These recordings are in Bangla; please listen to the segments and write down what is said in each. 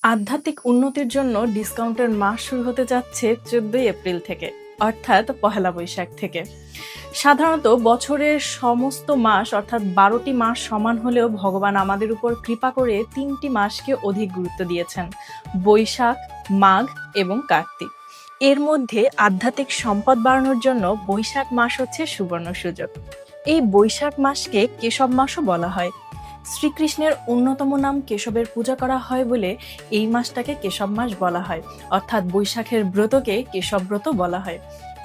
আধ্যাত্মিক উন্নতির জন্য ডিসকাউন্টের মাস শুরু হতে যাচ্ছে ১৪ই এপ্রিল থেকে, অর্থাৎ পহেলা বৈশাখ থেকে। সাধারণত বছরের সমস্ত মাস অর্থাৎ ১২টি মাস সমান হলেও ভগবান আমাদের উপর কৃপা করে ৩টি মাসকে অধিক গুরুত্ব দিয়েছেন: বৈশাখ, মাঘ এবং কার্তিক। এর মধ্যে আধ্যাত্মিক সম্পদ বাড়ানোর জন্য বৈশাখ মাস হচ্ছে সুবর্ণ সুযোগ। এই বৈশাখ মাসকে কেশব মাসও বলা হয়। শ্রীকৃষ্ণের অন্যতম নাম কেশবের পূজা করা হয় বলে এই মাসটাকে কেশব মাস বলা হয়, অর্থাৎ বৈশাখের ব্রতকে কেশব ব্রত বলা হয়।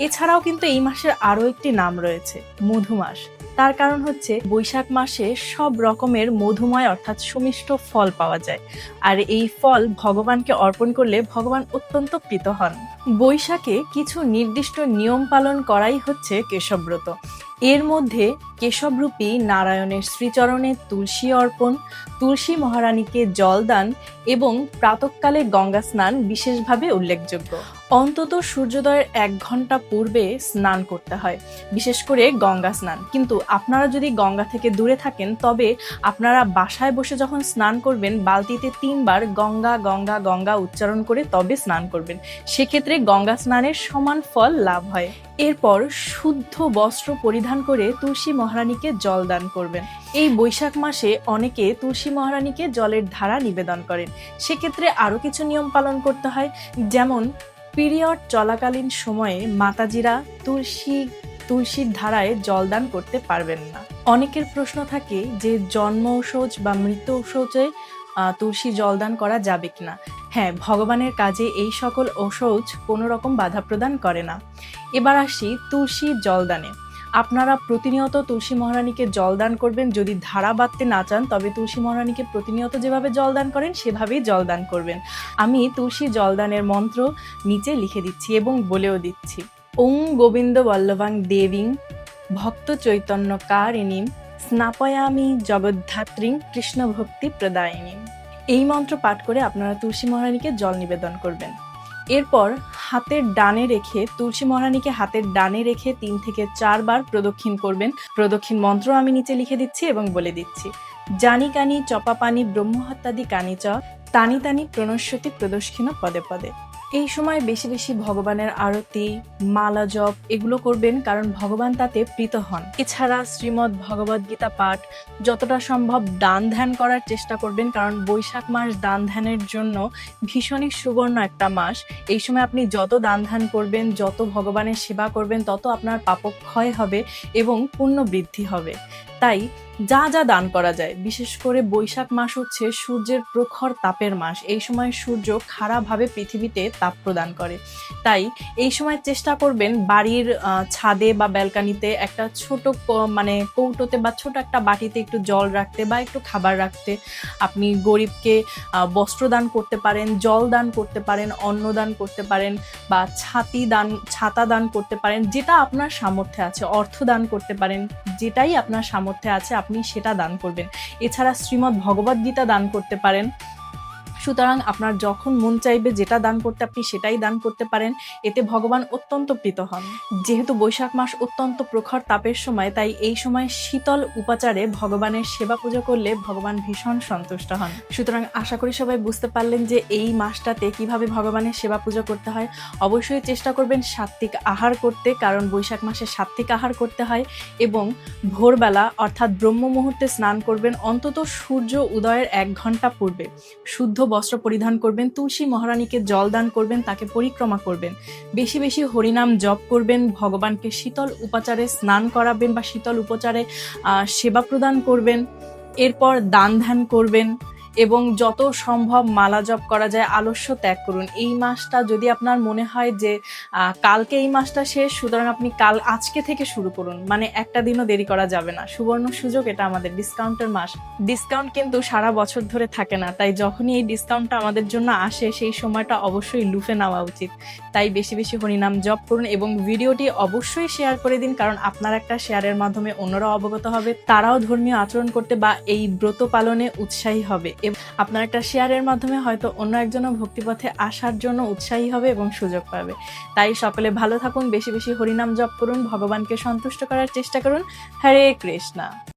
এছাড়াও কিন্তু এই মাসের আরো একটি নাম রয়েছে, মধু মাস। তার কারণ হচ্ছে বৈশাখ মাসে সব রকমের মধুময় অর্থাৎ সুমিষ্ট ফল পাওয়া যায়, আর এই ফল ভগবানকে অর্পণ করলে ভগবান অত্যন্ত প্রীত হন। বৈশাখে কিছু নির্দিষ্ট নিয়ম পালন করাই হচ্ছে কেশব ব্রত। এর মধ্যে কেশবরূপী নারায়ণের শ্রীচরণে তুলসী অর্পণ, তুলসী মহারানীকে জল দান এবং প্রাতঃকালে গঙ্গা স্নান বিশেষভাবে উল্লেখযোগ্য। অন্তত সূর্যোদয়ের ১ ঘন্টা পূর্বে স্নান করতে হয়, বিশেষ করে গঙ্গা স্নান। কিন্তু আপনারা যদি গঙ্গা থেকে দূরে থাকেন তবে আপনারা বাসায় বসে যখন স্নান করবেন বালতিতে ৩ বার গঙ্গা গঙ্গা গঙ্গা উচ্চারণ করে তবে স্নান করবেন। সেক্ষেত্রে গঙ্গা স্নানের সমান ফল লাভ হয়। এরপর শুদ্ধ বস্ত্র পরিধান করে তুলসী মহারানীকে জল দান করবেন। এই বৈশাখ মাসে অনেকে তুলসী মহারানীকে জলের ধারা নিবেদন করেন। সেক্ষেত্রে আরো কিছু নিয়ম পালন করতে হয়, যেমন পিরিয়ড চলাকালীন সময়ে মাতাজিরা তুলসীর ধারায় জলদান করতে পারবেন না। অনেকের প্রশ্ন থাকে যে জন্ম ঔষধ বা মৃত্যু ঔষধে তুলসী জলদান করা যাবে কিনা। হ্যাঁ, ভগবানের কাজে এই সকল ঔষধ কোনো রকম বাধা প্রদান করে না। এবার আসি তুলসী জলদানে। আপনারা প্রতিনিয়ত তুলসী মহারানীকে জলদান করবেন। যদি ধারা বাঁধতে না চান তবে তুলসী মহারানীকে প্রতিনিয়ত যেভাবে জলদান করেন সেভাবেই জলদান করবেন। আমি তুলসী জলদানের মন্ত্র নিচে লিখে দিচ্ছি এবং বলেও দিচ্ছি। ওং গোবিন্দ বল্লভাং দেবীং ভক্ত চৈতন্য কারিণীম স্নাপয়ামি জগদ্ধাত্রীং কৃষ্ণ ভক্তি প্রদায়িনী। এই মন্ত্র পাঠ করে আপনারা তুলসী মহারানীকে জল নিবেদন করবেন। এরপর হাতের ডানে রেখে তুলসী মহারানীকে হাতের ডানে রেখে ৩ থেকে ৪ বার প্রদক্ষিণ করবেন। প্রদক্ষিণ মন্ত্র আমি নিচে লিখে দিচ্ছি এবং বলে দিচ্ছি। জানি কানি চপাপানি ব্রহ্মহত্যাদি কানি চ তানি তানি প্রণশ্যতি প্রদক্ষিণ পদে পদে। এই সময় বেশি বেশি ভগবানের আরতি, মালা জপ এগুলো করবেন, কারণ ভগবান তাতে প্রীত হন। এছাড়া শ্রীমদ্ ভগবদ গীতা পাঠ, যতটা সম্ভব দান ধ্যান করার চেষ্টা করবেন, কারণ বৈশাখ মাস দান ধ্যানের জন্য ভীষণই সুবর্ণ একটা মাস। এই সময় আপনি যত দান ধ্যান করবেন, যত ভগবানের সেবা করবেন, তত আপনার পাপক্ষয় হবে এবং পুণ্য বৃদ্ধি হবে। তাই যা যা দান করা যায়, বিশেষ করে বৈশাখ মাস হচ্ছে সূর্যের প্রখর তাপের মাস। এই সময় সূর্য খাড়াভাবে পৃথিবীতে তাপ প্রদান করে। তাই এই সময় চেষ্টা করবেন বাড়ির ছাদে বা ব্যালকানিতে একটা ছোট কৌটোতে বা ছোট একটা বাটিতে একটু জল রাখতে বা একটু খাবার রাখতে। আপনি গরিবকে বস্ত্র দান করতে পারেন, জল দান করতে পারেন, অন্ন দান করতে পারেন, বা ছাতা দান করতে পারেন। যেটা আপনার সামর্থ্যে আছে, অর্থ দান করতে পারেন। যেটাই আপনার সামর্থ্যে আছে আপনি সেটা দান করবেন। এছাড়া শ্রীমদ্ ভগবদ গীতা দান করতে পারেন। সুতরাং আপনার যখন মন চাইবে যেটা দান করতে আপনি সেটাই দান করতে পারেন। এতে ভগবান অত্যন্ত প্রীত হন। যেহেতু বৈশাখ মাস অত্যন্ত প্রখর তাপের সময়, তাই এই সময় শীতল উপাচারে ভগবানের সেবা পূজা করলে ভগবান ভীষণ সন্তুষ্ট হন। সুতরাং আশা করি সবাই বুঝতে পারলেন যে এই মাসটাতে কিভাবে ভগবানের সেবা পূজা করতে হয়। অবশ্যই চেষ্টা করবেন সাত্ত্বিক আহার করতে, কারণ বৈশাখ মাসে সাত্ত্বিক আহার করতে হয়। এবং ভোরবেলা অর্থাৎ ব্রহ্ম মুহূর্তে স্নান করবেন, অন্তত সূর্য উদয়ের ১ ঘন্টা পূর্বে। শুদ্ধ বস্ত্র পরিধান করবেন, তুলসী মহারানীকে জল দান করবেন, তাকে পরিক্রমা করবেন, বেশি বেশি হরিনাম জপ করবেন, ভগবানকে শীতল উপাচারে স্নান করাবেন বা শীতল উপচারে সেবা প্রদান করবেন। এরপর দান ধ্যান করবেন এবং যত সম্ভব মালা জপ করা যায় আলস্য ত্যাগ করুন। এই মাসটা যদি আপনার মনে হয় যে কালকে এই মাসটা শেষ, সুতরাং আপনি আজকে থেকে শুরু করুন, মানে একটা দিনও দেরি করা যাবে না। সুবর্ণ সুযোগ, এটা আমাদের ডিসকাউন্টের মাস। ডিসকাউন্ট কিন্তু সারা বছর ধরে থাকে না, তাই যখনই এই ডিসকাউন্টটা আমাদের জন্য আসে সেই সময়টা অবশ্যই লুফে নেওয়া উচিত। তাই বেশি বেশি হরিনাম জপ করুন এবং ভিডিওটি অবশ্যই শেয়ার করে দিন, কারণ আপনার একটা শেয়ারের মাধ্যমে অন্যরা অবগত হবে, তারাও ধর্মীয় আচরণ করতে বা এই ব্রত পালনে উৎসাহী হবে। আপনার একটা শেয়ারের মাধ্যমে হয়তো অন্য একজনও ভক্তিপথে আসার জন্য উৎসাহী হবে এবং সুযোগ পাবে। তাই সকলে ভালো থাকুন, বেশি বেশি হরিনাম জপ করুন, ভগবানকে সন্তুষ্ট করার চেষ্টা করুন। হরে কৃষ্ণা।